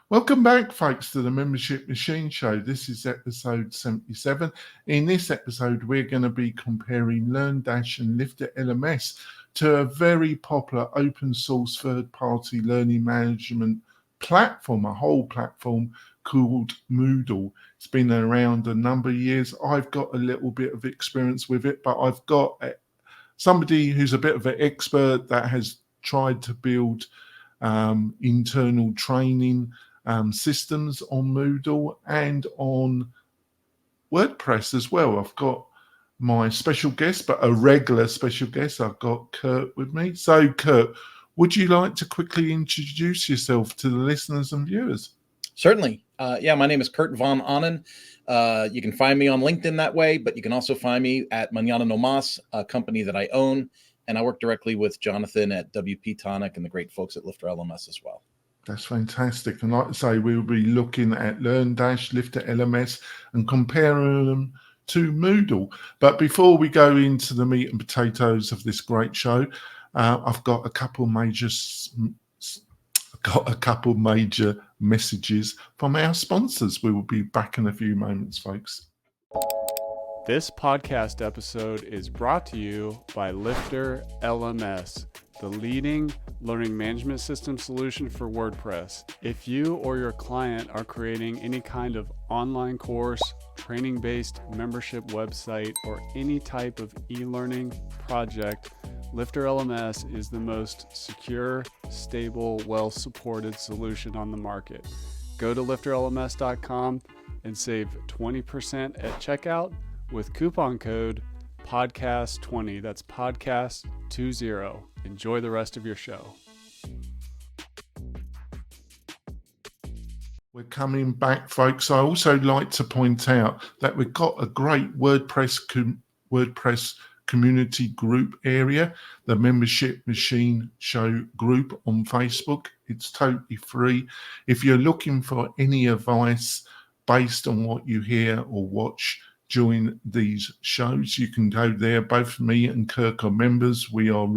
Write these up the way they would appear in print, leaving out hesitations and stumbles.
Welcome back, folks, to the Membership Machine Show. This is episode 77. In this episode, we're going to be comparing LearnDash and Lifter LMS to a very popular open source third-party learning management platform, a whole platform called Moodle. It's been around a number of years. I've got a little bit of experience with it, but I've got somebody who's a bit of an expert that has tried to build internal training systems on Moodle and on WordPress as well. I've got my special guest, but a regular special guest. I've got Kurt with me. So, Kurt, would you like to quickly introduce yourself to the listeners and viewers? Certainly. My name is Kurt Von Annen. You can find me on LinkedIn that way, but you can also find me at Mañana No Mas, a company that I own. And I work directly with Jonathan at WP-Tonic and the great folks at Lifter LMS as well. That's fantastic. And like I say, we'll be looking at LearnDash, Lifter LMS, and comparing them to Moodle. But before we go into the meat and potatoes of this great show, I've got a couple major messages from our sponsors. We will be back in a few moments, folks. This podcast episode is brought to you by Lifter LMS, the leading learning management system solution for WordPress. If you or your client are creating any kind of online course, training-based membership website, or any type of e-learning project, Lifter LMS is the most secure, stable, well-supported solution on the market. Go to lifterlms.com and save 20% at checkout with coupon code podcast20. That's podcast20. Enjoy the rest of your show. We're coming back, folks. I also like to point out that we've got a great WordPress community group area, the Membership Machine Show group on Facebook. It's totally free. If you're looking for any advice based on what you hear or watch during these shows, you can go there. Both me and Kirk are members. We are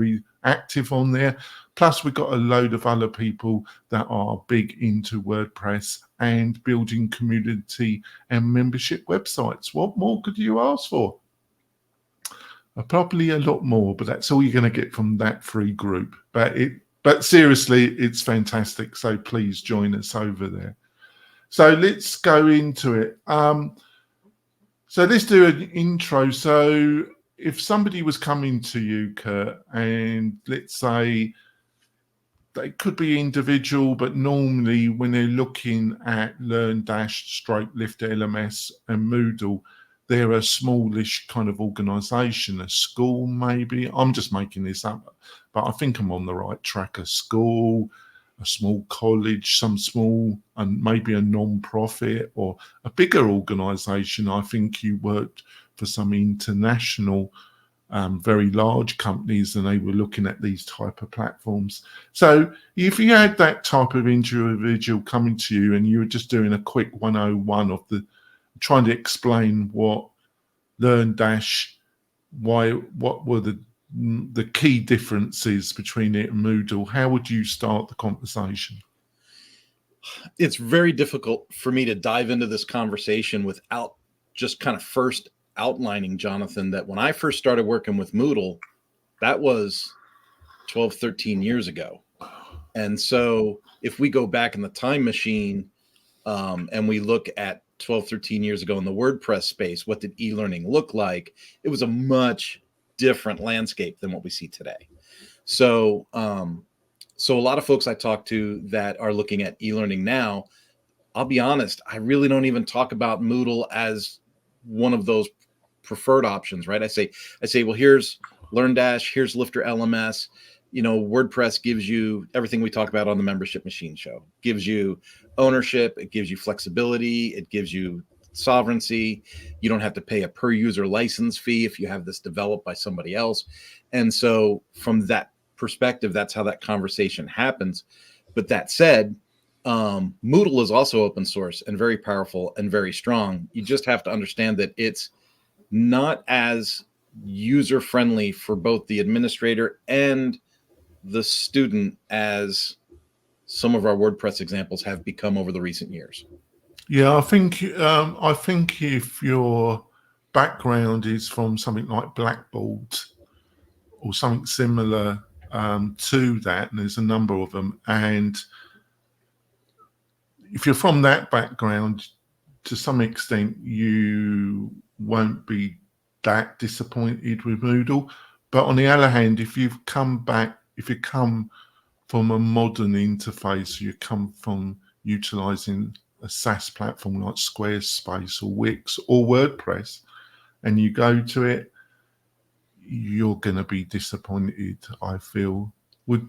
active on there. Plus, we've got a load of other people that are big into WordPress and building community and membership websites. What more could you ask for? Probably a lot more, but that's all you're going to get from that free group. But seriously, it's fantastic. So please join us over there. So let's go into it. So let's do an intro. So if somebody was coming to you, Kurt, and let's say they could be individual, but normally when they're looking at LearnDash, Lifter LMS and Moodle, they're a smallish kind of organization, a school maybe. I'm just making this up, but I think I'm on the right track. A school, a small college, some small and maybe a non-profit or a bigger organization. I think you worked for some international, very large companies, and they were looking at these type of platforms. So if you had that type of individual coming to you and you were just doing a quick 101 of trying to explain what LearnDash, what were the key differences between it and Moodle, how would you start the conversation? It's very difficult for me to dive into this conversation without just kind of first outlining, Jonathan, that when I first started working with Moodle, that was 12, 13 years ago. And so if we go back in the time machine and we look at 12, 13 years ago in the WordPress space, what did e-learning look like? It was a much different landscape than what we see today. So a lot of folks I talk to that are looking at e-learning now, I'll be honest, I really don't even talk about Moodle as one of those preferred options, right? I say, well, here's LearnDash, here's Lifter LMS. You know, WordPress gives you everything we talk about on the Membership Machine Show. Gives you ownership, it gives you flexibility, it gives you sovereignty. You don't have to pay a per user license fee if you have this developed by somebody else. And so from that perspective, that's how that conversation happens. But that said, Moodle is also open source and very powerful and very strong. You just have to understand that it's not as user friendly for both the administrator and the student as some of our WordPress examples have become over the recent years. Yeah, I think if your background is from something like Blackboard or something similar to that, and there's a number of them, and if you're from that background, to some extent, you won't be that disappointed with Moodle. But on the other hand, if you come from a modern interface, you come from utilizing a SaaS platform like Squarespace or Wix or WordPress, and you go to it, you're going to be disappointed, I feel. Do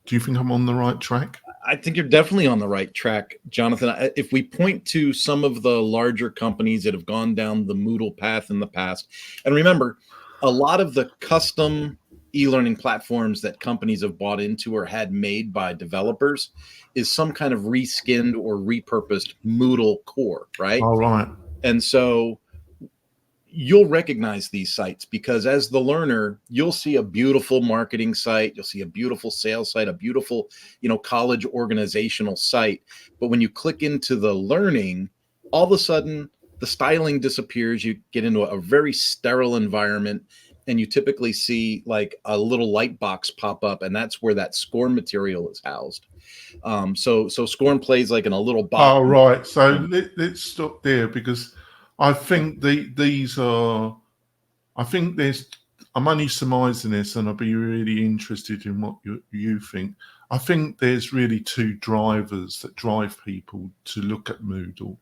you think I'm on the right track? I think you're definitely on the right track, Jonathan. If we point to some of the larger companies that have gone down the Moodle path in the past, and remember, a lot of the custom e-learning platforms that companies have bought into or had made by developers is some kind of reskinned or repurposed Moodle core, right? All right. And so you'll recognize these sites because as the learner, you'll see a beautiful marketing site, you'll see a beautiful sales site, a beautiful, college organizational site. But when you click into the learning, all of a sudden the styling disappears. You get into a very sterile environment, and you typically see like a little light box pop up, and that's where that SCORM material is housed. So SCORM plays like in a little box. Oh, right. So let's stop there, because I think I'm only surmising this, and I'd be really interested in what you think. I think there's really two drivers that drive people to look at Moodle,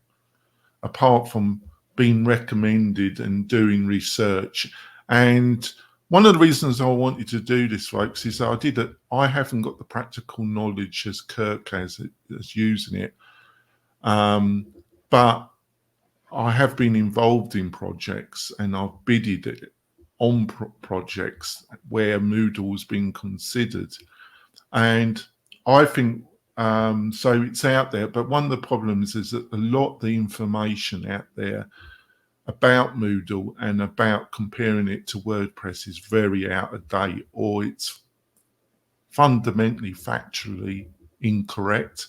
apart from being recommended and doing research. And one of the reasons I wanted to do this, folks, is that I haven't got the practical knowledge as Kirk has using it. But I have been involved in projects, and I've bidded it on projects where Moodle has been considered. And I think, so it's out there, but one of the problems is that a lot of the information out there about Moodle and about comparing it to WordPress is very out of date, or it's fundamentally factually incorrect.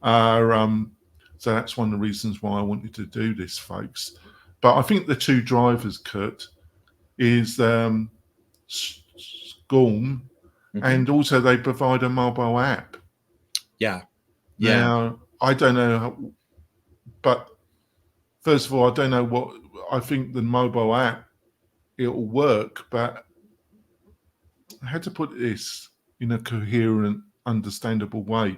So that's one of the reasons why I wanted to do this, folks. But I think the two drivers, Kurt, is SCORM, and also they provide a mobile app. Yeah. Now, I don't know, but first of all, I don't know what, I think the mobile app, it'll work, but I had to put this in a coherent, understandable way.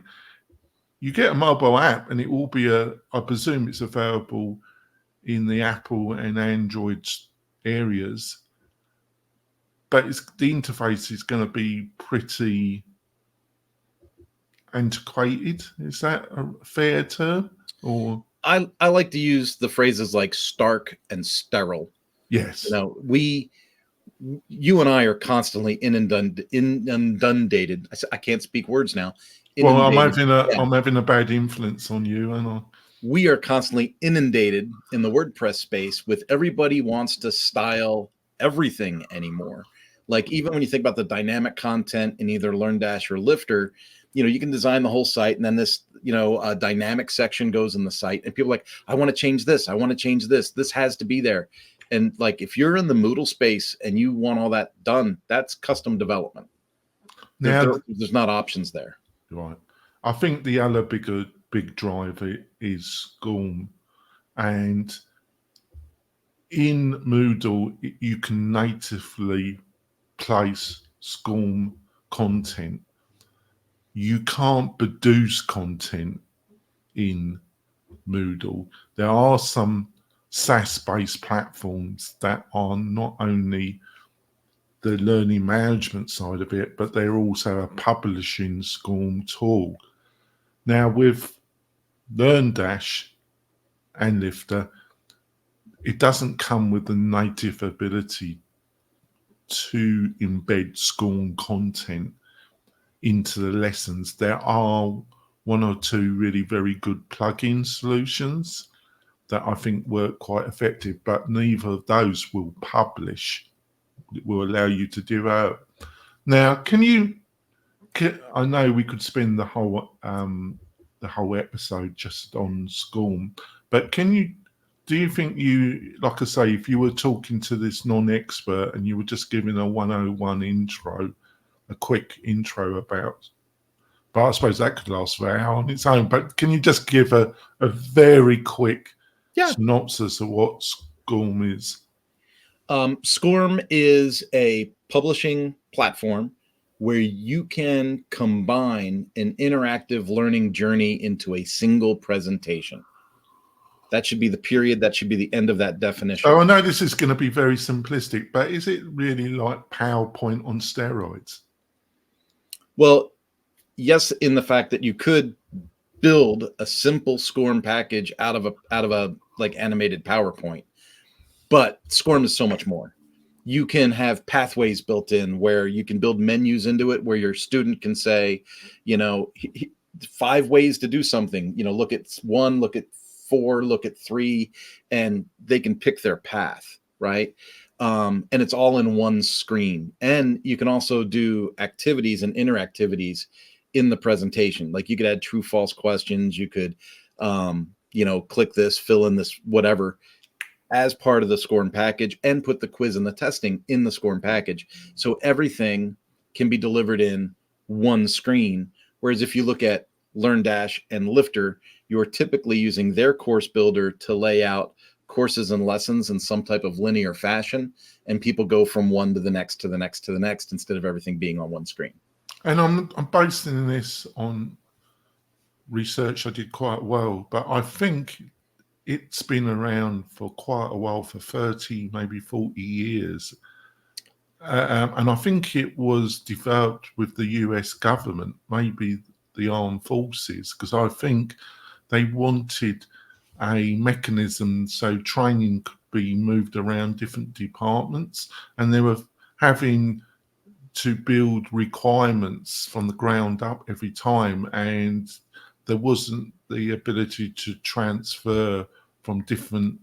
You get a mobile app, and it will be I presume it's available in the Apple and Android areas, but the interface is going to be pretty antiquated. Is that a fair term? Or I like to use the phrases like stark and sterile. yes. You and I are constantly inundated. I can't speak words now. Well, I'm having a bad influence on you, and we are constantly inundated in the WordPress space with everybody wants to style everything anymore. Like even when you think about the dynamic content in either LearnDash or Lifter, you can design the whole site, and then this, a dynamic section goes in the site, and people are like, I want to change this. I want to change this. This has to be there. And like, if you're in the Moodle space and you want all that done, that's custom development. Now, there's not options there. Right. I think the other big driver is SCORM, and in Moodle, you can natively place SCORM content. You can't produce content in Moodle. There are some SaaS-based platforms that are not only the learning management side of it, but they're also a publishing SCORM tool. Now, with LearnDash and Lifter, it doesn't come with the native ability to embed SCORM content into the lessons. There are one or two really very good plugin solutions that I think work quite effective, but neither of those will publish. It will allow you to do it. Now, can you I know we could spend the whole episode just on SCORM, but do you think like I say, if you were talking to this non-expert and you were just giving a 101 intro, a quick intro about, but I suppose that could last for an hour on its own, but can you just give a very quick synopsis of what SCORM is? SCORM is a publishing platform where you can combine an interactive learning journey into a single presentation. That should be the period. That should be the end of that definition. So I know this is going to be very simplistic, but is it really like PowerPoint on steroids? Well, yes, in the fact that you could build a simple SCORM package out of a like animated PowerPoint, but SCORM is so much more. You can have pathways built in where you can build menus into it, where your student can say, 5 ways to do something. Look at 1, look at 4, look at 3, and they can pick their path, right? And it's all in one screen. And you can also do activities and interactivities in the presentation. Like you could add true, false questions. You could, click this, fill in this, whatever, as part of the SCORM package, and put the quiz and the testing in the SCORM package. So everything can be delivered in one screen. Whereas if you look at LearnDash and Lifter, you're typically using their course builder to lay out courses and lessons in some type of linear fashion, and people go from one to the next to the next to the next instead of everything being on one screen. And I'm basing this on research I did quite well, but I think it's been around for quite a while, for 30, maybe 40 years. And I think it was developed with the US government, maybe the armed forces, because I think they wanted a mechanism so training could be moved around different departments, and they were having to build requirements from the ground up every time, and there wasn't the ability to transfer from different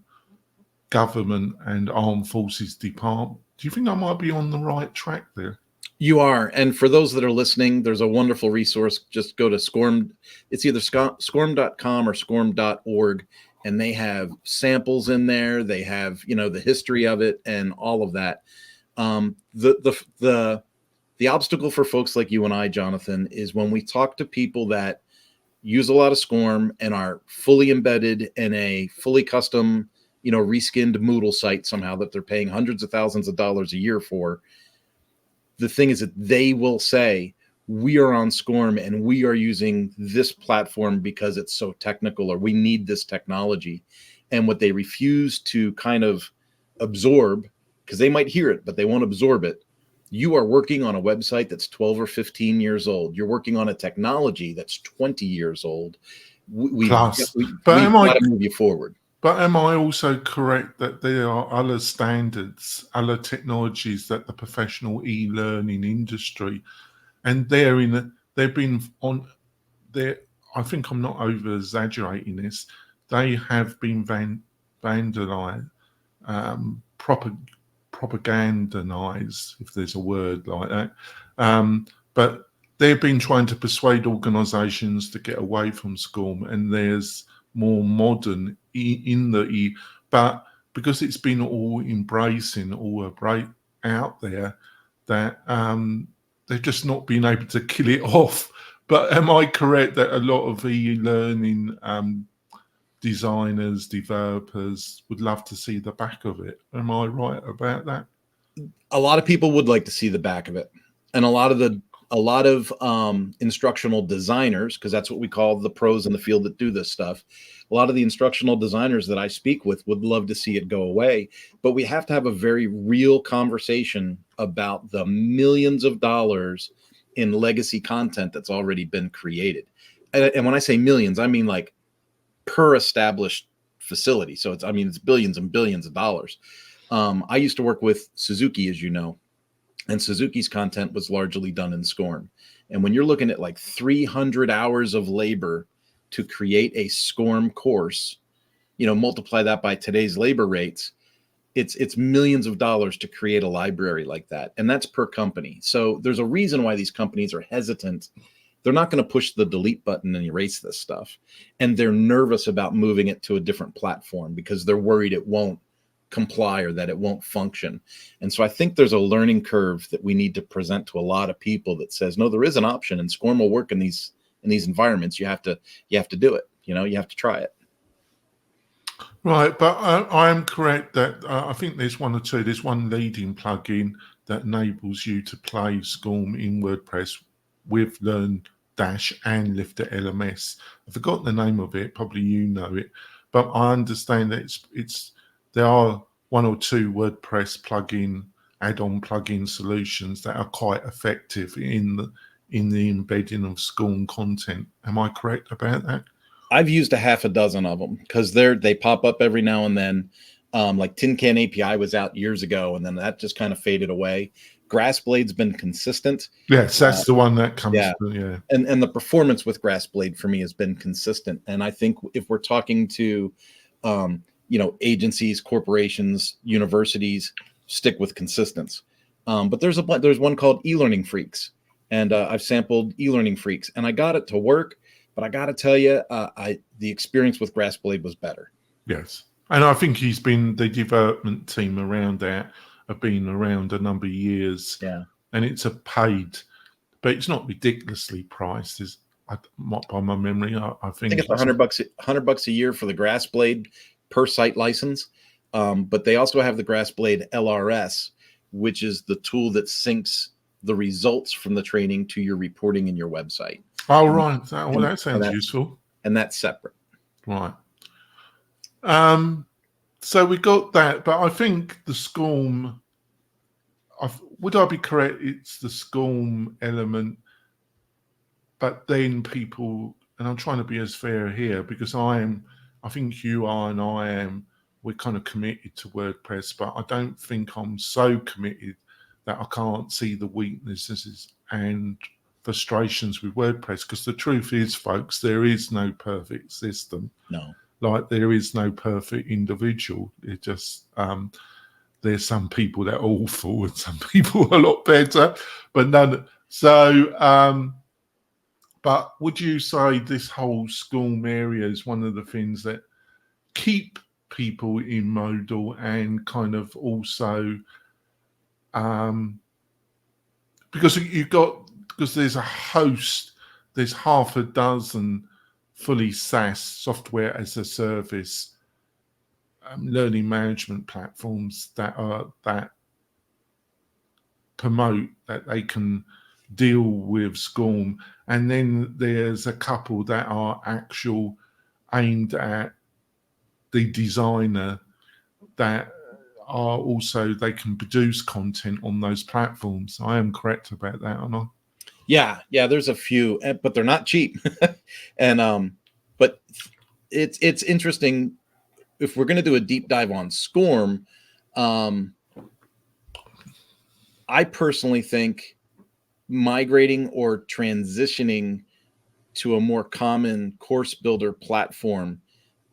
government and armed forces departments. Do you think I might be on the right track there? You are. And for those that are listening, there's a wonderful resource. Just go to SCORM. It's either SCORM.com or SCORM.org. And they have samples in there. They have, the history of it and all of that. The obstacle for folks like you and I, Jonathan, is when we talk to people that use a lot of SCORM and are fully embedded in a fully custom, reskinned Moodle site somehow that they're paying hundreds of thousands of dollars a year for. The thing is that they will say, we are on SCORM and we are using this platform because it's so technical, or we need this technology. And what they refuse to kind of absorb, because they might hear it, but they won't absorb it. You are working on a website that's 12 or 15 years old. You're working on a technology that's 20 years old. We got to move you forward. But am I also correct that there are other standards, other technologies that the professional e-learning industry, and they've been on there? I think I'm not over exaggerating this. They have been vandalized, propagandized, if there's a word like that. But they've been trying to persuade organisations to get away from SCORM, and there's more modern but because it's been all embracing, all out there, that they've just not been able to kill it off. But am I correct that a lot of e-learning designers, developers would love to see the back of it? Am I right about that? A lot of people would like to see the back of it, and a lot of instructional designers, because that's what we call the pros in the field that do this stuff. A lot of the instructional designers that I speak with would love to see it go away, but we have to have a very real conversation about the millions of dollars in legacy content that's already been created. And when I say millions, I mean like per established facility. So it's billions and billions of dollars. I used to work with Suzuki, as you know, and Suzuki's content was largely done in SCORM. And when you're looking at like 300 hours of labor to create a SCORM course, multiply that by today's labor rates, it's millions of dollars to create a library like that, and that's per company. So there's a reason why these companies are hesitant. They're not going to push the delete button and erase this stuff, and they're nervous about moving it to a different platform because they're worried it won't comply or that it won't function. And so I think there's a learning curve that we need to present to a lot of people that says, no, there is an option, and SCORM will work in these environments. You have to do it. You have to try it. Right, but I am correct that I think there's one or two. There's one leading plugin that enables you to play SCORM in WordPress with LearnDash and Lifter LMS. I forgot the name of it. Probably you know it, but I understand that there are one or two WordPress add-on plugin solutions that are quite effective in the embedding of SCORM content. Am I correct about that? I've used a half a dozen of them because they pop up every now and then. Like Tin Can API was out years ago, and then that just kind of faded away. Grassblade's been consistent. Yes, that's the one that comes. Yeah. Yeah. And the performance with Grassblade for me has been consistent. And I think if we're talking to, agencies, corporations, universities, stick with consistency. But there's one called eLearning Freaks, and I've sampled eLearning Freaks, and I got it to work. But I got to tell you, the experience with Grassblade was better. Yes. And I think the development team around that have been around a number of years. Yeah. And it's a paid, but it's not ridiculously priced. By my memory, I think it's $100 a year for the Grassblade per site license. But they also have the Grassblade LRS, which is the tool that syncs the results from the training to your reporting in your website. Oh, right. That sounds useful. And that's separate. Right. So we got that, but I think the SCORM, would I be correct? It's the SCORM element, but then people, and I'm trying to be as fair here because I think you are and I am, we're kind of committed to WordPress, but I don't think I'm so committed that I can't see the weaknesses and frustrations with WordPress, because the truth is, folks, there is no perfect system. No. Like there is no perfect individual. It just there's some people that are awful and some people are a lot better, but none. So, but would you say this whole SCORM area is one of the things that keep people in Moodle and kind of also because there's a host, there's half a dozen fully SaaS software as a service learning management platforms that promote that they can deal with SCORM, and then there's a couple that are actual aimed at the designer that are also, they can produce content on those platforms. I am correct about that, aren't I? Yeah, there's a few, but they're not cheap. And but it's interesting if we're going to do a deep dive on SCORM. I personally think migrating or transitioning to a more common course builder platform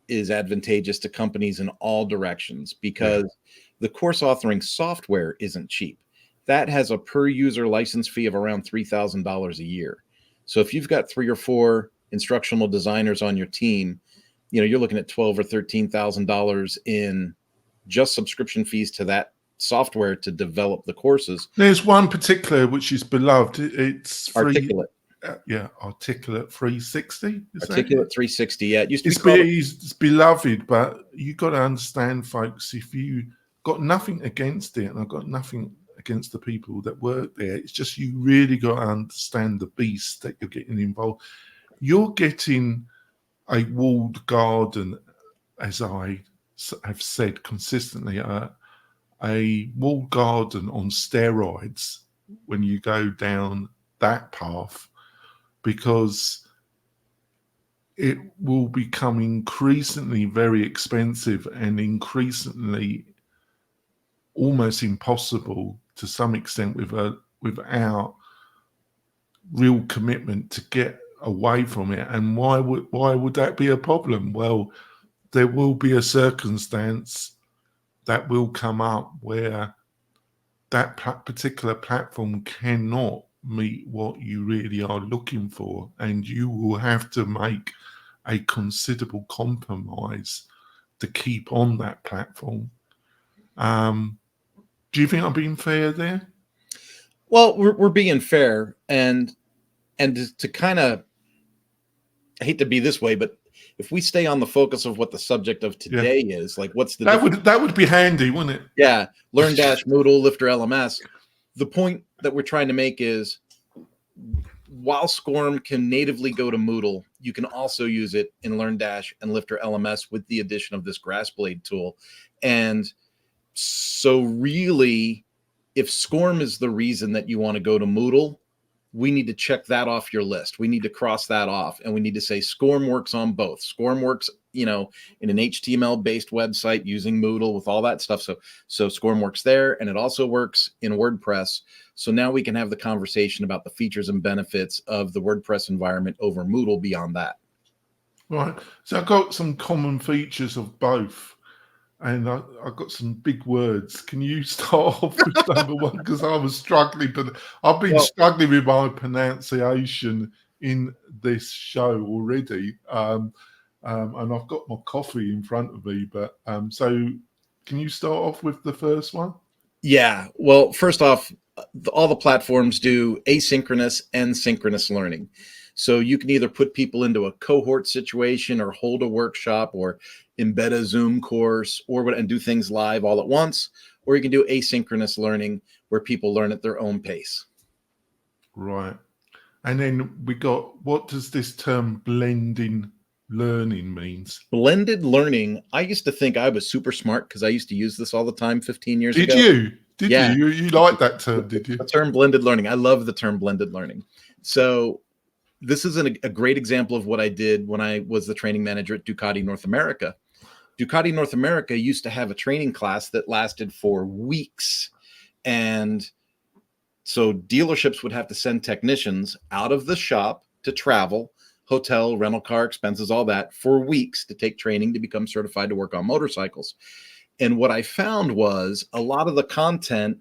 is advantageous to companies in all directions, because the course authoring software isn't cheap. That has a per user license fee of around $3,000 a year. So if you've got 3 or 4 instructional designers on your team, you're looking at $12,000 or $13,000 in just subscription fees to that software to develop the courses. There's one particular which is beloved. It's free. Articulate. Articulate 360. Articulate 360. Yeah, it used to it's beloved, but you got to understand, folks, if you got nothing against it, and I've got nothing against the people that work there, it's just you really got to understand the beast that you're getting involved. You're getting a walled garden, as I have said consistently, a walled garden on steroids when you go down that path, because it will become increasingly very expensive and increasingly almost impossible to some extent without real commitment to get away from it. And why would that be a problem? Well, there will be a circumstance that will come up where that particular platform cannot meet what you really are looking for, and you will have to make a considerable compromise to keep on that platform. Do you think I'm being fair there? Well, we're being fair, and to kind of, I hate to be this way, but if we stay on the focus of what the subject of today is, like what's the that would be handy, wouldn't it? Yeah, LearnDash, Moodle, Lifter, LMS. The point that we're trying to make is, while SCORM can natively go to Moodle, you can also use it in LearnDash and Lifter LMS with the addition of this GrassBlade tool. And so really, if SCORM is the reason that you want to go to Moodle, we need to check that off your list. We need to cross that off, and we need to say SCORM works on both. SCORM works, in an HTML-based website using Moodle with all that stuff. So SCORM works there, and it also works in WordPress. So now we can have the conversation about the features and benefits of the WordPress environment over Moodle beyond that. Right. So I've got some common features of both, and I've got some big words. Can you start off with number one? Because I was struggling, but I've been struggling with my pronunciation in this show already. And I've got my coffee in front of me. But so can you start off with the first one? Yeah. Well, first off, all the platforms do asynchronous and synchronous learning. So you can either put people into a cohort situation or hold a workshop or embed a Zoom course and do things live all at once, or you can do asynchronous learning where people learn at their own pace. Right. And then we got, what does this term blending learning means? Blended learning. I used to think I was super smart because I used to use this all the time 15 years ago. Did you? Did you? You like that term, did you? The term blended learning. I love the term blended learning. So this is a great example of what I did when I was the training manager at Ducati North America. Ducati North America used to have a training class that lasted for weeks. And so dealerships would have to send technicians out of the shop to travel, hotel, rental car expenses, all that, for weeks to take training to become certified to work on motorcycles. And what I found was a lot of the content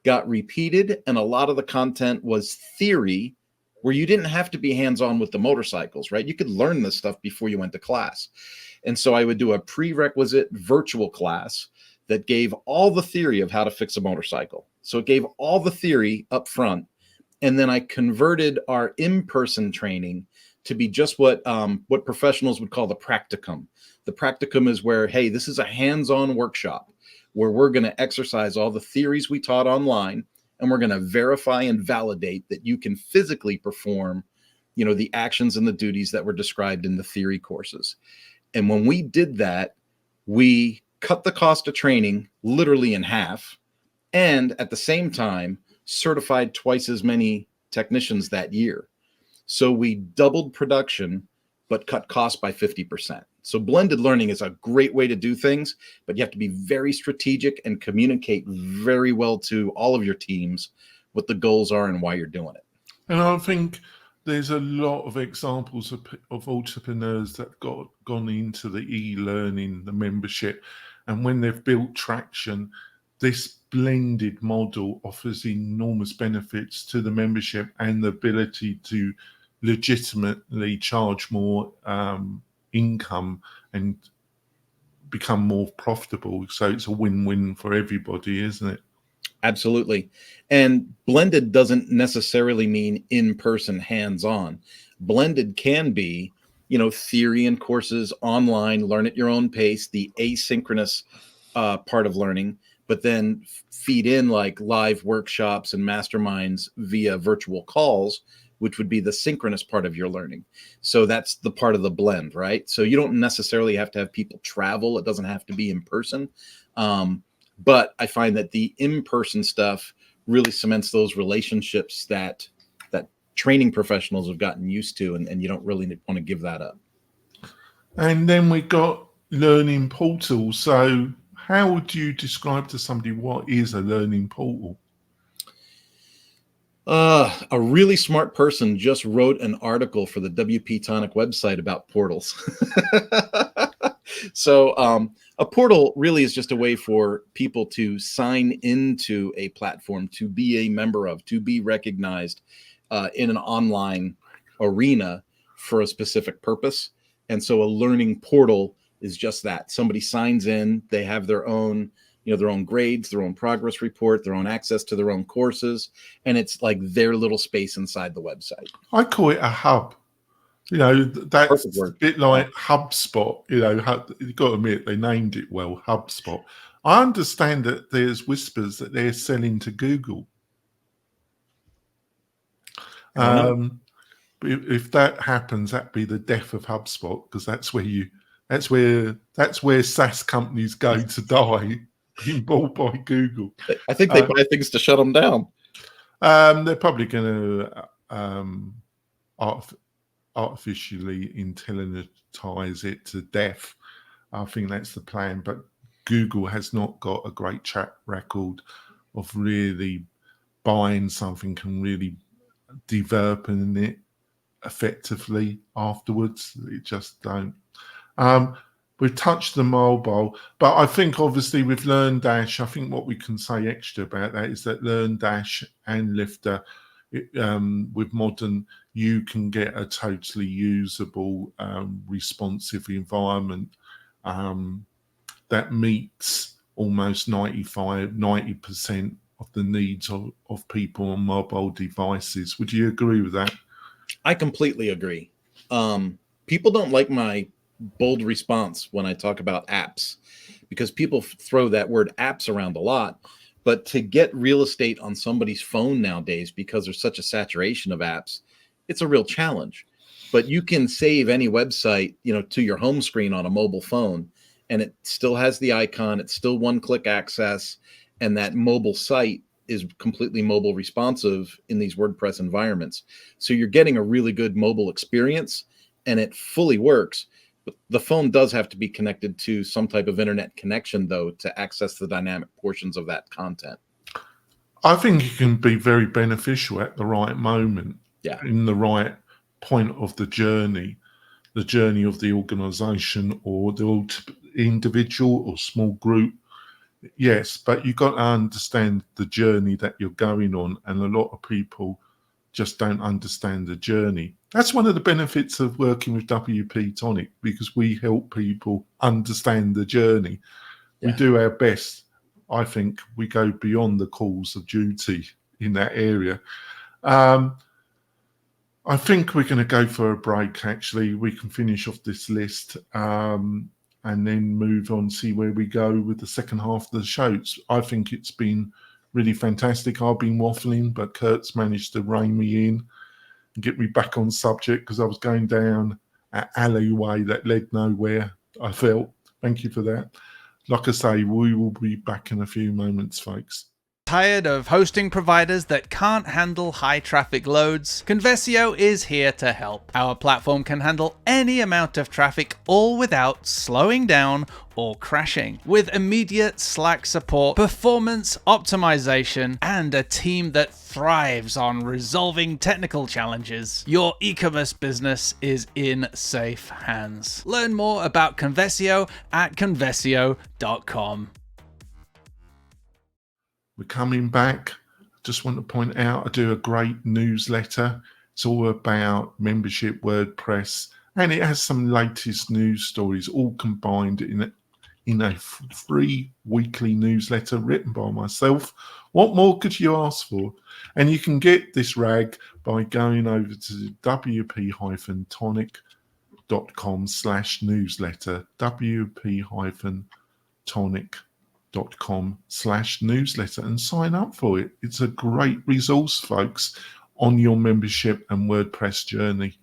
got repeated, and a lot of the content was theory where you didn't have to be hands-on with the motorcycles, right? You could learn this stuff before you went to class. And so I would do a prerequisite virtual class that gave all the theory of how to fix a motorcycle. So it gave all the theory up front. And then I converted our in-person training to be just what professionals would call the practicum. The practicum is where, hey, this is a hands-on workshop where we're going to exercise all the theories we taught online, and we're going to verify and validate that you can physically perform, the actions and the duties that were described in the theory courses. And when we did that, we cut the cost of training literally in half, and at the same time certified twice as many technicians that year. So we doubled production, but cut costs by 50%. So blended learning is a great way to do things, but you have to be very strategic and communicate very well to all of your teams what the goals are and why you're doing it. And I think there's a lot of examples of entrepreneurs that gone into the e-learning, the membership, and when they've built traction, this blended model offers enormous benefits to the membership and the ability to legitimately charge more income and become more profitable. So it's a win-win for everybody, isn't it? Absolutely. And blended doesn't necessarily mean in-person hands-on. Blended can be, theory and courses online, learn at your own pace, the asynchronous part of learning, but then feed in like live workshops and masterminds via virtual calls, which would be the synchronous part of your learning. So that's the part of the blend, right? So you don't necessarily have to have people travel. It doesn't have to be in person. But I find that the in-person stuff really cements those relationships that training professionals have gotten used to, and you don't really want to give that up. And then we got learning portals. So how would you describe to somebody what is a learning portal? A really smart person just wrote an article for the WP-Tonic website about portals. So a portal really is just a way for people to sign into a platform, to be a member of, to be recognized in an online arena for a specific purpose. And so a learning portal is just that. Somebody signs in, they have their own, their own grades, their own progress report, their own access to their own courses, and it's like their little space inside the website. I call it a hub. That's a bit like HubSpot. You've got to admit they named it well, HubSpot. I understand that there's whispers that they're selling to Google. If that happens, that'd be the death of HubSpot, because that's where SaaS companies go to die, being bought by Google. I think they buy things to shut them down. They're probably going to artificially intelligentize it to death. I think that's the plan. But Google has not got a great track record of really buying something and really developing it effectively afterwards. It just don't. We've touched the mobile, but I think obviously with LearnDash, I think what we can say extra about that is that LearnDash and Lifter, with modern, you can get a totally usable, responsive environment that meets almost 90% of the needs of people on mobile devices. Would you agree with that? I completely agree. People don't like my bold response when I talk about apps, because people throw that word apps around a lot. But to get real estate on somebody's phone nowadays, because there's such a saturation of apps, it's a real challenge. But you can save any website, to your home screen on a mobile phone, and it still has the icon. It's still one-click access, and that mobile site is completely mobile responsive in these WordPress environments. So you're getting a really good mobile experience, and it fully works. But the phone does have to be connected to some type of internet connection, though, to access the dynamic portions of that content. I think it can be very beneficial at the right moment, in the right point of the journey of the organization or the individual or small group. Yes, but you've got to understand the journey that you're going on, and a lot of people just don't understand the journey. That's one of the benefits of working with WP-Tonic, because we help people understand the journey. We do our best. I think we go beyond the calls of duty in that area. I think we're going to go for a break, actually. We can finish off this list and then move on, see where we go with the second half of the show. I think it's been really fantastic. I've been waffling, but Kurt's managed to rein me in and get me back on subject, because I was going down an alleyway that led nowhere, I felt. Thank you for that. Like I say, we will be back in a few moments, folks. Tired of hosting providers that can't handle high traffic loads? Conversio is here to help. Our platform can handle any amount of traffic, all without slowing down or crashing. With immediate Slack support, performance optimization, and a team that thrives on resolving technical challenges, your e-commerce business is in safe hands. Learn more about Conversio at conversio.com. We're coming back. Just want to point out, I do a great newsletter. It's all about membership WordPress, and it has some latest news stories all combined in a free weekly newsletter written by myself. What more could you ask for? And you can get this rag by going over to wp-tonic.com/newsletter, wp-tonic.com/newsletter, and sign up for it. It's a great resource, folks, on your membership and WordPress journey.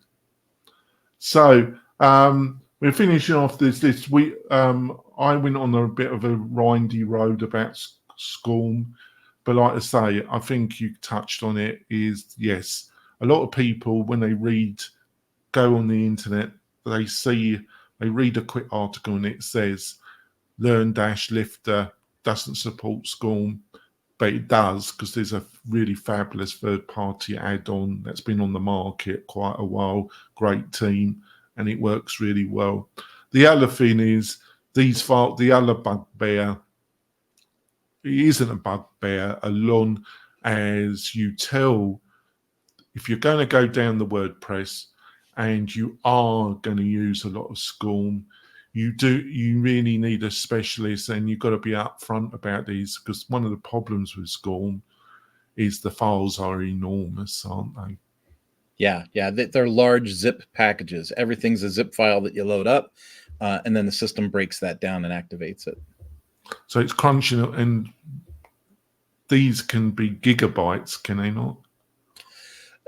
So we're finishing off this week. I went on a bit of a windy road about SCORM, but like I say, I think you touched on it, is yes, a lot of people, when they go on the internet, they read a quick article and it says LearnDash Lifter doesn't support SCORM, but it does, because there's a really fabulous third-party add-on that's been on the market quite a while. Great team, and it works really well. The other thing is, the other bugbear, it isn't a bugbear, along as you tell, if you're going to go down the WordPress and you are going to use a lot of SCORM, you really need a specialist, and you've got to be upfront about these, because one of the problems with SCORM is the files are enormous, aren't they? Yeah. They're large zip packages. Everything's a zip file that you load up, and then the system breaks that down and activates it. So it's crunching, and these can be gigabytes, can they not?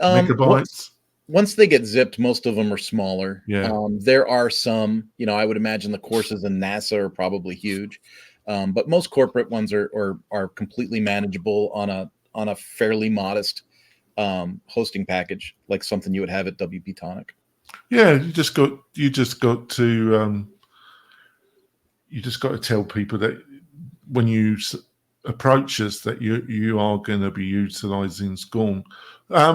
Megabytes? Once they get zipped, most of them are smaller. Yeah. There are some, I would imagine the courses in NASA are probably huge, but most corporate ones are completely manageable on a fairly modest hosting package, like something you would have at WP-Tonic. Yeah, you just got to tell people that when you approach us that you are going to be utilizing SCORM. There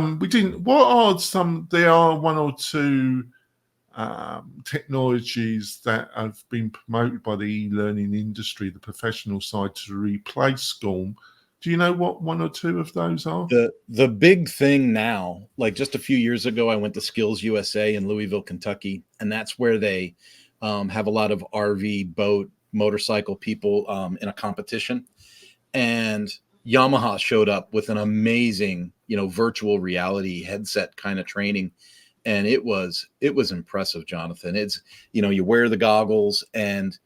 are one or two technologies that have been promoted by the e-learning industry, the professional side, to replace SCORM. Do you know what one or two of those are? The big thing now, like just a few years ago, I went to Skills USA in Louisville, Kentucky, and that's where they have a lot of RV, boat, motorcycle people in a competition. And Yamaha showed up with an amazing, virtual reality headset kind of training. And it was impressive, Jonathan. It's, you wear the goggles and,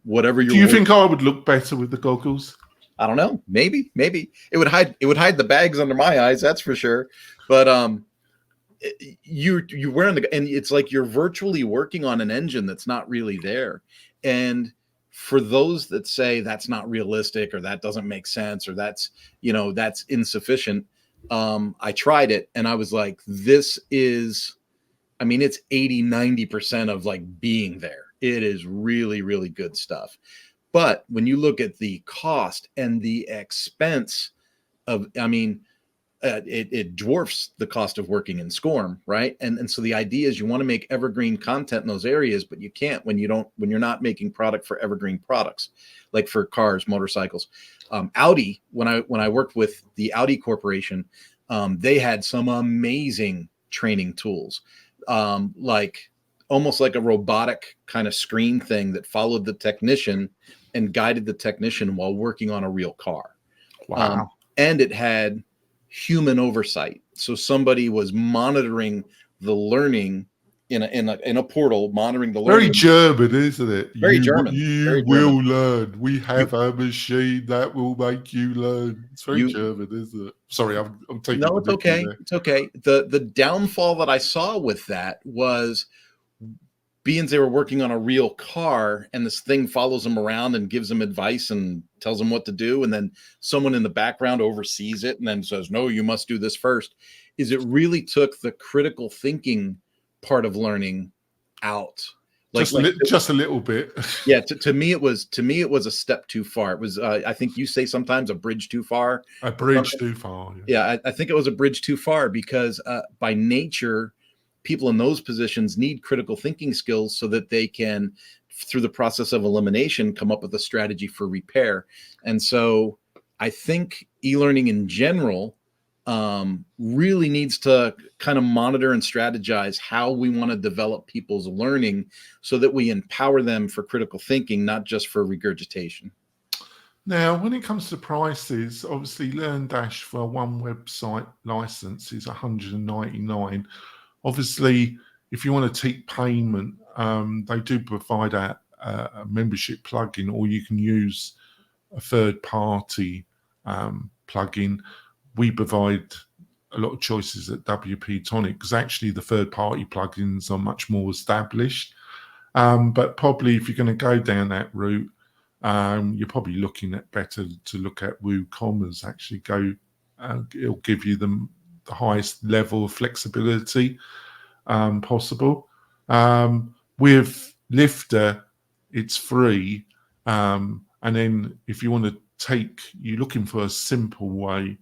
whatever you're. Do you think I would look better with the goggles? I don't know. Maybe it would hide the bags under my eyes. That's for sure. But you're wearing and it's like you're virtually working on an engine that's not really there. And for those that say that's not realistic, or that doesn't make sense, or that's insufficient, I tried it and I was like, this is, it's 80-90% of like being there. It is really, really good stuff. But when you look at the cost and the expense of, it dwarfs the cost of working in SCORM, right? And so the idea is you want to make evergreen content in those areas, but you can't when you're not making product for evergreen products, like for cars, motorcycles. Audi, when I worked with the Audi Corporation, they had some amazing training tools, like almost like a robotic kind of screen thing that followed the technician and guided the technician while working on a real car. Wow. And it had human oversight. So somebody was monitoring the learning in a portal, monitoring the learning. Very German, isn't it? Very German. You will learn. We have a machine that will make you learn. It's very German, isn't it? Sorry, I'm taking. No, it's okay. It's okay. The downfall that I saw with that was, being they were working on a real car, and this thing follows them around and gives them advice and tells them what to do, and then someone in the background oversees it and then says, no, you must do this first, is it really took the critical thinking part of learning out. Just a little bit. Yeah, to me it was a step too far. It was I think you say sometimes a bridge too far. A bridge too far. Yeah, I think it was a bridge too far, because by nature, people in those positions need critical thinking skills so that they can, through the process of elimination, come up with a strategy for repair. And so I think e-learning in general really needs to kind of monitor and strategize how we want to develop people's learning so that we empower them for critical thinking, not just for regurgitation. Now, when it comes to prices, obviously LearnDash for one website license is $199. Obviously, if you want to take payment, they do provide a membership plugin, or you can use a third-party plugin. We provide a lot of choices at WP-Tonic, because actually the third-party plugins are much more established. But probably if you're going to go down that route, you're probably looking at better to look at WooCommerce. Actually, it'll give you the highest level of flexibility possible. With Lifter, it's free, and then if you want to you're looking for a simple way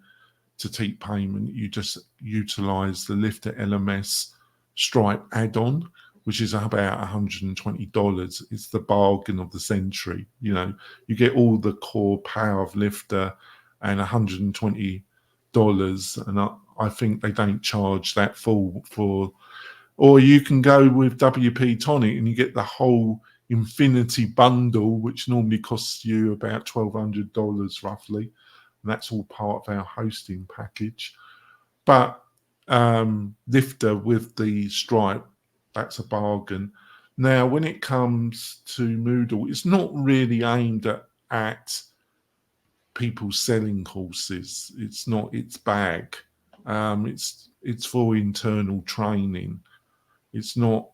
to take payment, you just utilize the Lifter LMS Stripe add-on, which is about $120. It's the bargain of the century. You know, you get all the core power of Lifter and $120, and I think they don't charge that full for. Or you can go with WP-Tonic and you get the whole Infinity bundle, which normally costs you about $1,200 roughly, and that's all part of our hosting package. But Lifter with the Stripe, that's a bargain. Now, when it comes to Moodle, it's not really aimed at people selling courses. It's not its bag. It's for internal training. It's not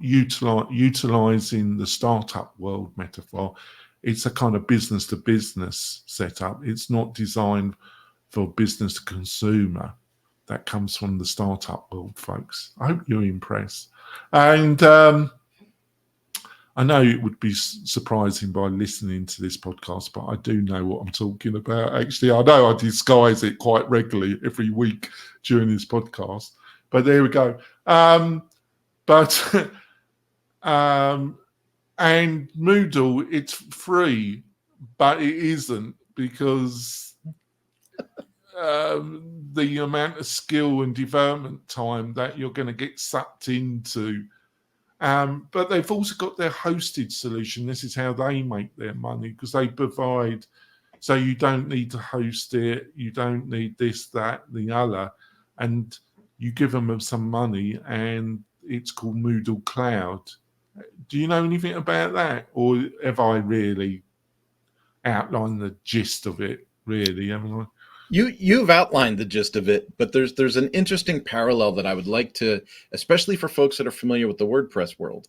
utilizing the startup world metaphor. It's a kind of business to business setup. It's not designed for business to consumer. That comes from the startup world, folks. I hope you're impressed. And I know it would be surprising by listening to this podcast, but I do know what I'm talking about. Actually, I know I disguise it quite regularly every week during this podcast. But there we go. And Moodle, it's free, but it isn't, because the amount of skill and development time that you're going to get sucked into. But they've also got their hosted solution. This is how they make their money, because they provide, so you don't need to host it, you don't need this, that, the other, and you give them some money, and it's called Moodle Cloud. Do you know anything about that, or have I really outlined the gist of it? Really, haven't I? You've outlined the gist of it, but there's an interesting parallel that I would like to, especially for folks that are familiar with the WordPress world.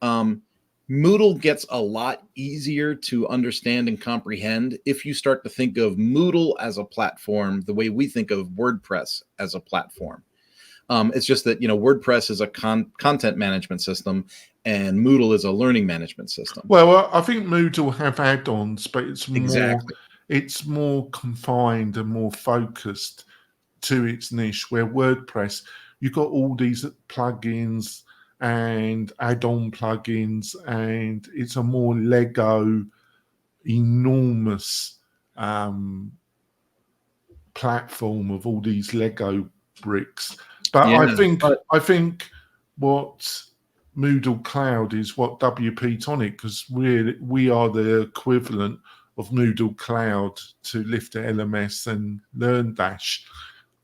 Moodle gets a lot easier to understand and comprehend if you start to think of Moodle as a platform the way we think of WordPress as a platform. It's just that, WordPress is a content management system and Moodle is a learning management system. Well, I think Moodle have add-ons, but it's more Exactly. It's more confined and more focused to its niche, where WordPress, you've got all these plugins and add-on plugins, and it's a more Lego, enormous platform of all these Lego bricks. But Yeah, I think what Moodle Cloud is what WP-Tonic, because we are the equivalent of Moodle Cloud to Lifter LMS and LearnDash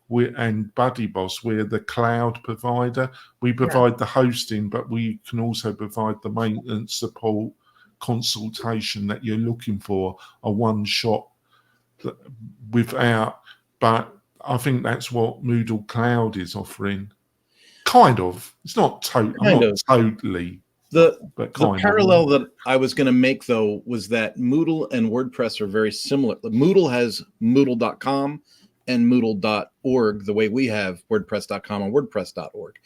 and BuddyBoss. We're the cloud provider. We provide the hosting, but we can also provide the maintenance, support, consultation that you're looking for, a one-shot without. But I think that's what Moodle Cloud is offering. Kind of. It's not totally. The kind parallel that I was going to make, though, was that Moodle and WordPress are very similar. Moodle has Moodle.com and Moodle.org, the way we have WordPress.com and WordPress.org.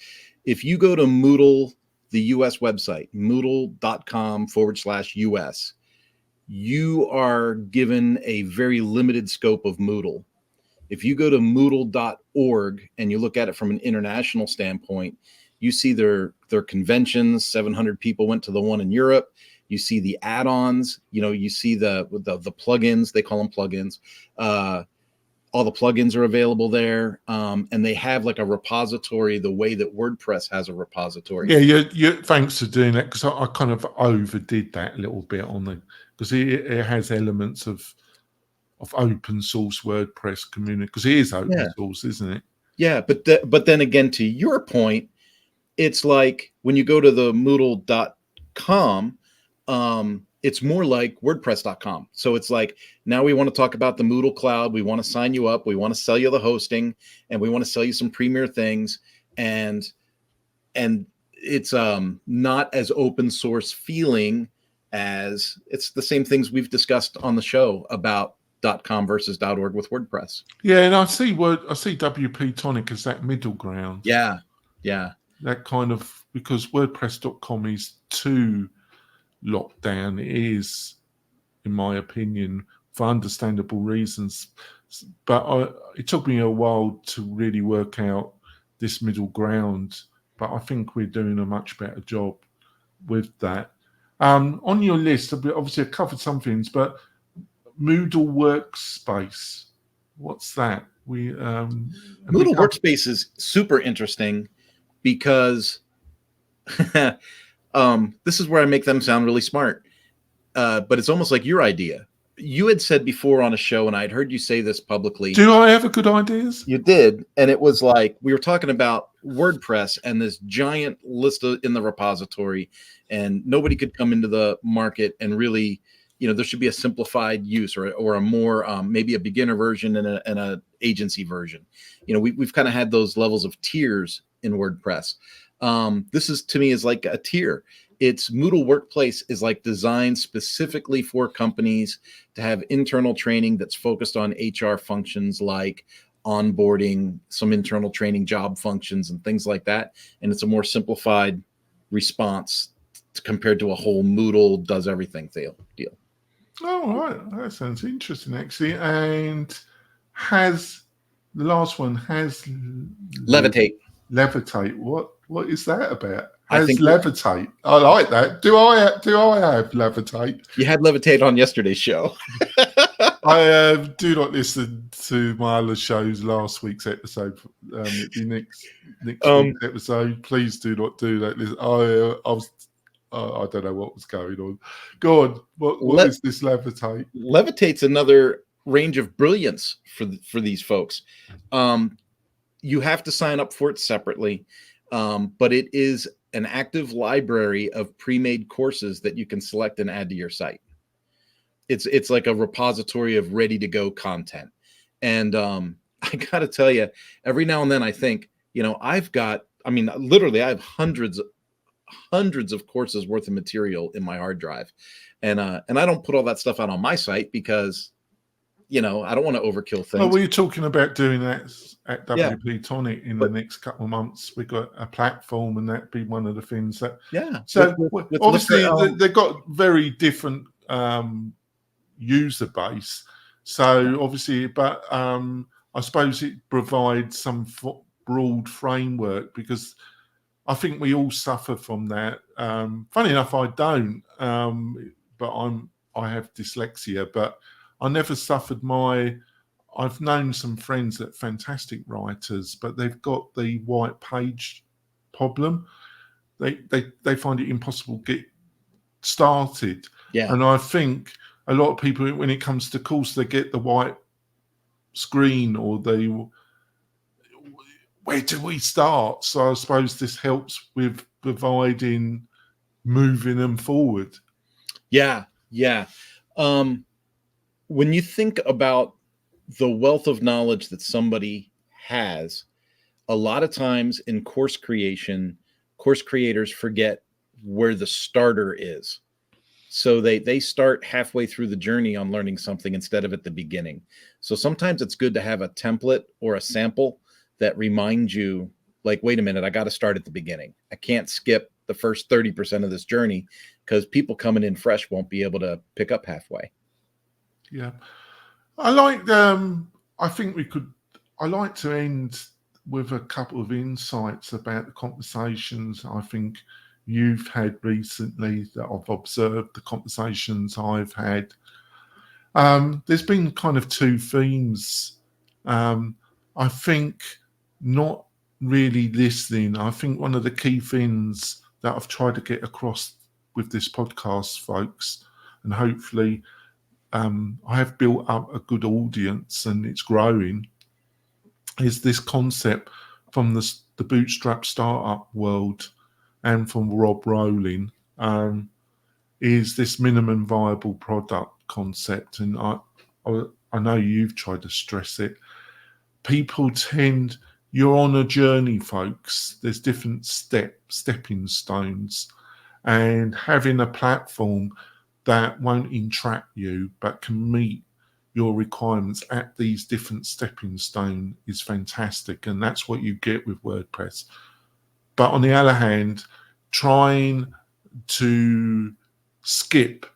If you go to Moodle, the US website, Moodle.com/US, you are given a very limited scope of Moodle. If you go to Moodle.org and you look at it from an international standpoint, you see their conventions. 700 people went to the one in Europe. You see the add-ons. You see the plugins. They call them plugins. All the plugins are available there, and they have like a repository the way that WordPress has a repository. Yeah, thanks for doing that, because I kind of overdid that a little bit because it has elements of open source WordPress community, because it is open source, isn't it? Yeah, but then again, to your point, it's like when you go to the Moodle.com, it's more like WordPress.com. So it's like, now we want to talk about the Moodle Cloud. We want to sign you up. We want to sell you the hosting, and we want to sell you some premier things. And it's not as open source feeling as it's the same things we've discussed on the show about .com versus .org with WordPress. Yeah, and I see WP-Tonic as that middle ground. Yeah. That kind of, because WordPress.com is too locked down. It is, in my opinion, for understandable reasons. But it took me a while to really work out this middle ground but I think we're doing a much better job with that. On your list, obviously I've covered some things, but Moodle Workspace, what's that? Moodle Workspace is super interesting because this is where I make them sound really smart. But it's almost like your idea. You had said before on a show, and I'd heard you say this publicly. Do I have good ideas? You did. And it was like, we were talking about WordPress and this giant list in the repository, and nobody could come into the market and really, there should be a simplified use or a more, maybe a beginner version and a agency version. We've kind of had those levels of tiers in WordPress. This is, to me, is like a tier. It's Moodle Workplace is like designed specifically for companies to have internal training that's focused on HR functions like onboarding, some internal training job functions and things like that. And it's a more simplified response compared to a whole Moodle does everything deal. Oh, right. That sounds interesting, actually. And the last one has Levitate. Levitate. What is that about? I think Levitate. I like that. Do I have Levitate? You had Levitate on yesterday's show. I do not listen to my other shows. Last week's episode, next week's episode. Please do not do that. I don't know what was going on. Go on. What is this Levitate? Levitate's another range of brilliance for these folks. You have to sign up for it separately, but it is an active library of pre-made courses that you can select and add to your site. It's like a repository of ready-to-go content. And I got to tell you, every now and then I think, I have hundreds of courses worth of material in my hard drive. And I don't put all that stuff out on my site because, I don't want to overkill things. Well, we were talking about doing that at WP-Tonic in the next couple of months. We've got a platform, and that'd be one of the things that. Yeah. So obviously they've got very different user base. So obviously, but I suppose it provides some broad framework because I think we all suffer from that. Funny enough, I don't, but I have dyslexia, but I never suffered I've known some friends that are fantastic writers, but they've got the white page problem. They find it impossible to get started. Yeah. And I think a lot of people, when it comes to course, they get the white screen or where do we start? So I suppose this helps with moving them forward. Yeah. When you think about the wealth of knowledge that somebody has, a lot of times in course creation, course creators forget where the starter is. So they start halfway through the journey on learning something instead of at the beginning. So sometimes it's good to have a template or a sample that reminds you, like, wait a minute, I got to start at the beginning. I can't skip the first 30% of this journey because people coming in fresh won't be able to pick up halfway. Yeah. I like to end with a couple of insights about the conversations I think you've had recently that I've observed, the conversations I've had. There's been kind of two themes. I think not really listening. I think one of the key things that I've tried to get across with this podcast, folks, and hopefully I have built up a good audience and it's growing, is this concept from the bootstrap startup world and from Rob Rowling, is this minimum viable product concept. And I know you've tried to stress it. You're on a journey, folks. There's different stepping stones, and having a platform that won't entrap you but can meet your requirements at these different stepping stones is fantastic, and that's what you get with WordPress. But on the other hand, trying to skip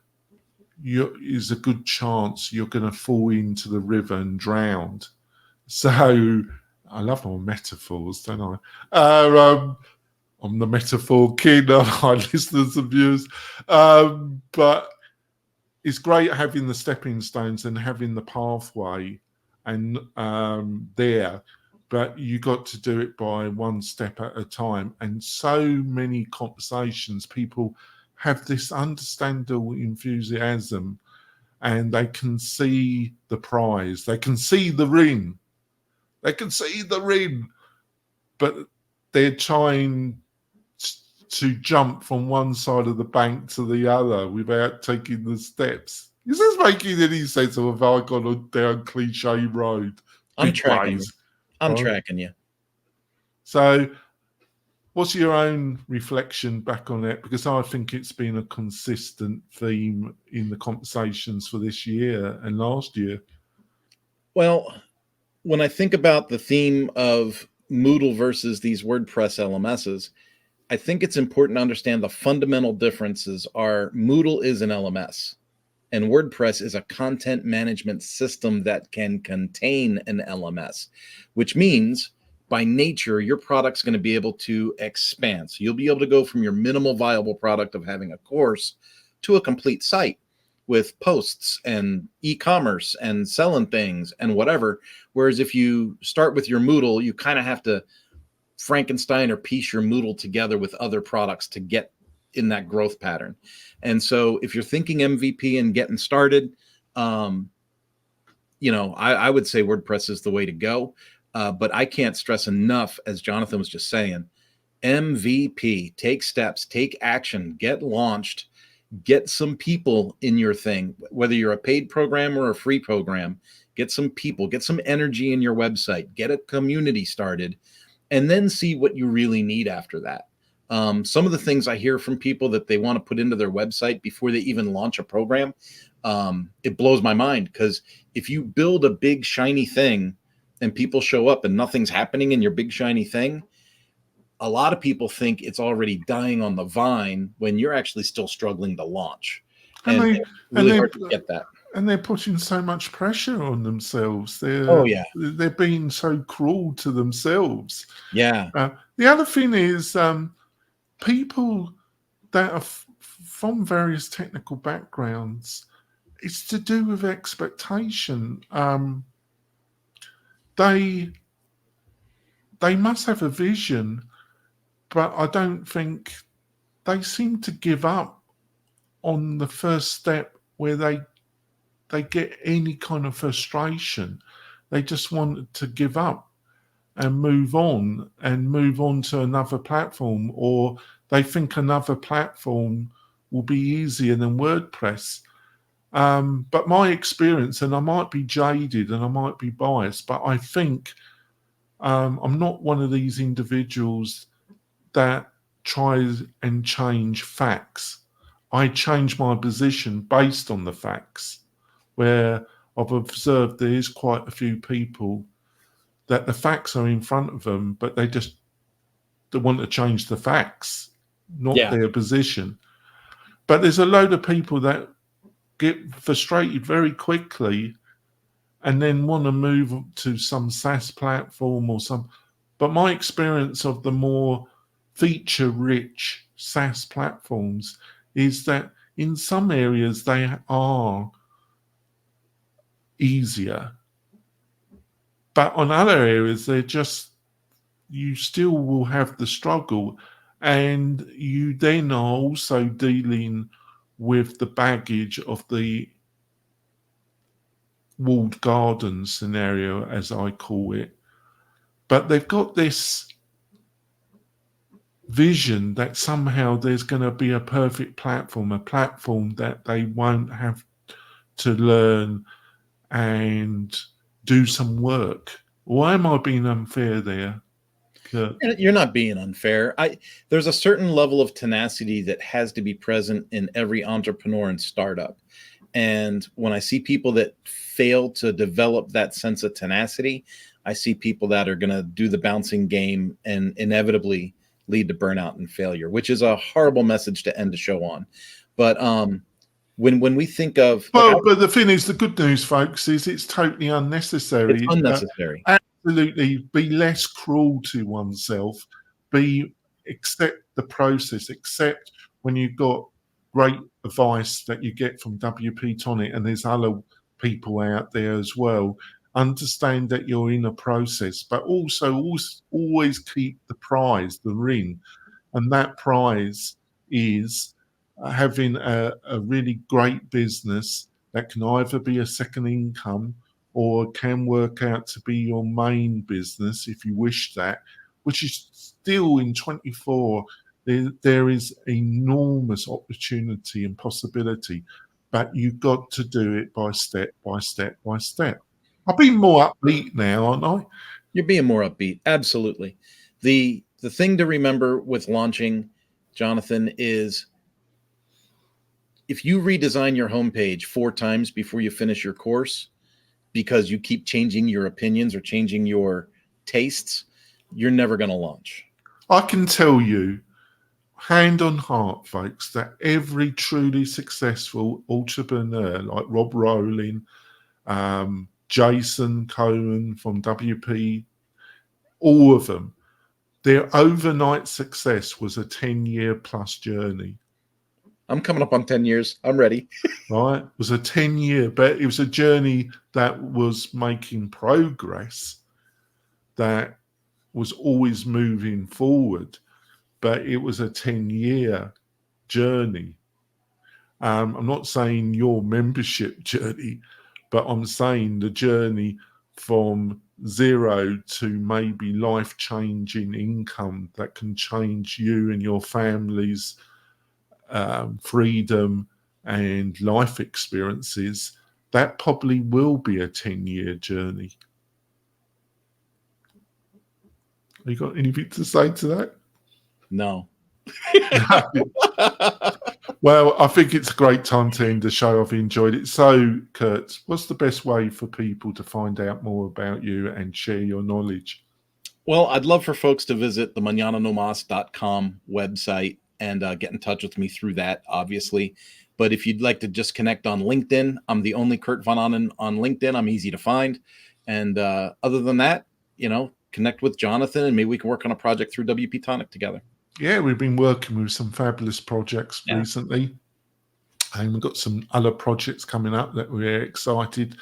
is a good chance you're going to fall into the river and drown. So I love my metaphors, don't I? I'm the metaphor king, our listeners and viewers. But it's great having the stepping stones and having the pathway and there. But you got to do it by one step at a time. And so many conversations, people have this understandable enthusiasm and they can see the prize. They can see the ring. They can see the ring. But they're trying to jump from one side of the bank to the other without taking the steps. Is this making any sense, or have I gone down cliche road? I'm tracking you. I'm tracking you. So what's your own reflection back on it? Because I think it's been a consistent theme in the conversations for this year and last year. Well, when I think about the theme of Moodle versus these WordPress LMSs, I think it's important to understand the fundamental differences are Moodle is an LMS and WordPress is a content management system that can contain an LMS, which means by nature, your product's going to be able to expand. So you'll be able to go from your minimal viable product of having a course to a complete site with posts and e-commerce and selling things and whatever. Whereas if you start with your Moodle, you kind of have to Frankenstein or piece your Moodle together with other products to get in that growth pattern. And so if you're thinking MVP and getting started, I would say WordPress is the way to go. But I can't stress enough, as Jonathan was just saying, MVP, take steps, take action, get launched, get some people in your thing, whether you're a paid program or a free program, get some people, get some energy in your website, get a community started, and then see what you really need after that. Some of the things I hear from people that they want to put into their website before they even launch a program, it blows my mind, because if you build a big shiny thing and people show up and nothing's happening in your big shiny thing, a lot of people think it's already dying on the vine when you're actually still struggling to launch. And it's really hard to get that. And they're putting so much pressure on themselves. They're being so cruel to themselves. Yeah. The other thing is people that are from various technical backgrounds, it's to do with expectation. They must have a vision, but I don't think they seem to give up on the first step where they get any kind of frustration. They just want to give up and move on to another platform, or they think another platform will be easier than WordPress. But my experience, and I might be jaded and I might be biased, but I think I'm not one of these individuals that tries and change facts. I change my position based on the facts, where I've observed there is quite a few people that the facts are in front of them, but they want to change the facts, not their position. But there's a load of people that get frustrated very quickly and then want to move to some SaaS platform or some. But my experience of the more feature-rich SaaS platforms is that in some areas they are easier, but on other areas you still will have the struggle, and you then are also dealing with the baggage of the walled garden scenario, as I call it. But they've got this vision that somehow there's going to be a perfect platform, a platform that they won't have to learn and do some work. Why am I being unfair there, Kurt? You're not being unfair. There's a certain level of tenacity that has to be present in every entrepreneur and startup. And when I see people that fail to develop that sense of tenacity, I see people that are going to do the bouncing game and inevitably lead to burnout and failure, which is a horrible message to end the show on. But when we think of... but the thing is, the good news, folks, is it's totally unnecessary. It's unnecessary. Absolutely. Be less cruel to oneself. Be accept the process, accept when you've got great advice that you get from WP-Tonic, and there's other people out there as well. Understand that you're in a process, but also always keep the prize, the ring. And that prize is having a really great business that can either be a second income or can work out to be your main business if you wish that, which is still in 24. There is enormous opportunity and possibility, but you've got to do it by step by step by step. I've been more upbeat now, aren't I? You're being more upbeat. Absolutely. The thing to remember with launching, Jonathan, is if you redesign your homepage 4 times before you finish your course because you keep changing your opinions or changing your tastes, you're never going to launch. I can tell you, hand on heart, folks, that every truly successful entrepreneur like Rob Rowling, Jason Cohen from WP, all of them, their overnight success was a 10-year plus journey. I'm coming up on 10 years. I'm ready. Right? It was a 10-year, but it was a journey that was making progress, that was always moving forward, but it was a 10-year journey. I'm not saying your membership journey, but I'm saying the journey from zero to maybe life-changing income that can change you and your family's freedom and life experiences. That probably will be a 10-year journey. You got anything to say to that? No. Well, I think it's a great time to end the show. I've enjoyed it. So, Kurt, what's the best way for people to find out more about you and share your knowledge? Well, I'd love for folks to visit the mañananomas.com website and get in touch with me through that, obviously. But if you'd like to just connect on LinkedIn, I'm the only Kurt Von Onen on LinkedIn. I'm easy to find. And other than that, connect with Jonathan and maybe we can work on a project through WP-Tonic together. Yeah, we've been working with some fabulous projects recently. And we've got some other projects coming up that we're excited.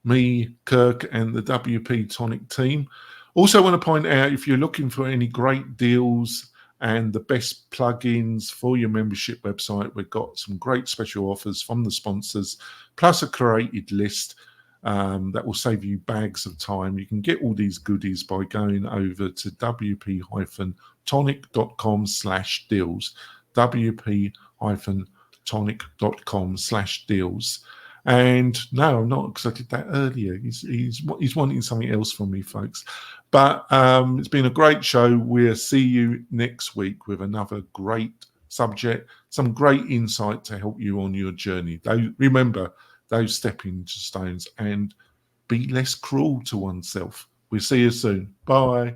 Me, Kirk, and the WP-Tonic team. Also want to point out, if you're looking for any great deals and the best plugins for your membership website, we've got some great special offers from the sponsors, plus a curated list that will save you bags of time. You can get all these goodies by going over to wp-tonic.com/deals, wp-tonic.com/deals. And no, I'm not, because I did that earlier. He's wanting something else from me, folks. But it's been a great show. We'll see you next week with another great subject, some great insight to help you on your journey. Remember those stepping stones and be less cruel to oneself. We'll see you soon. Bye.